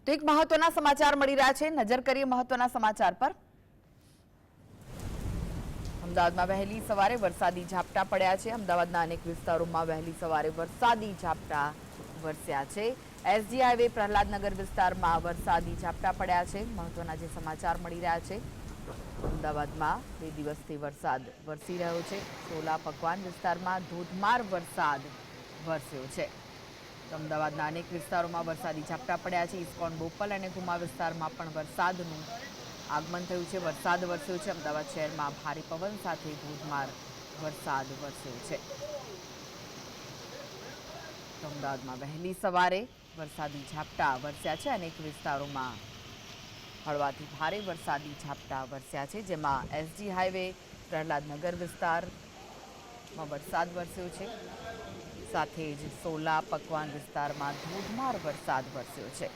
તો એક મહત્વના સમાચાર મળી રહ્યા છે, નજર કરીએ મહત્વના સમાચાર પર। અમદાવાદમાં વહેલી સવારે વરસાદી ઝાપટા પડ્યા છે। અમદાવાદના અનેક વિસ્તારોમાં વહેલી સવારે વરસાદી ઝાપટા વરસ્યા છે। એસજી હાઈવે પ્રહલાદનગર વિસ્તારમાં વરસાદી ઝાપટા પડ્યા છે। મહત્વના જે સમાચાર મળી રહ્યા છે, અમદાવાદમાં 2 દિવસથી વરસાદ વરસી રહ્યો છે। સોલા પકવાન વિસ્તારમાં ધોધમાર વરસાદ વરસ્યો છે। અમદાવાદના અનેક વિસ્તારોમાં વરસાદી ઝાપટા પડ્યા છે। ઇસ્કોન બોપલ અને ગુમા વિસ્તારમાં પણ વરસાદનું આગમન થયું છે। વરસાદ વરસ્યો છે। અમદાવાદ શહેરમાં ભારે પવન સાથે ધોધમાર વરસાદ વરસ્યો છે। અમદાવાદમાં વહેલી સવારે વરસાદી ઝાપટા વરસ્યા છે। અનેક વિસ્તારોમાં હળવાથી ભારે વરસાદી ઝાપટા વરસ્યા છે, જેમાં એસજી હાઈવે પ્રહલાદનગર વિસ્તારમાં વરસાદ વરસ્યો છે। સાથે જ સોલા પકવાન વિસ્તારમાં ધોધમાર વરસાદ વરસ્યો છે।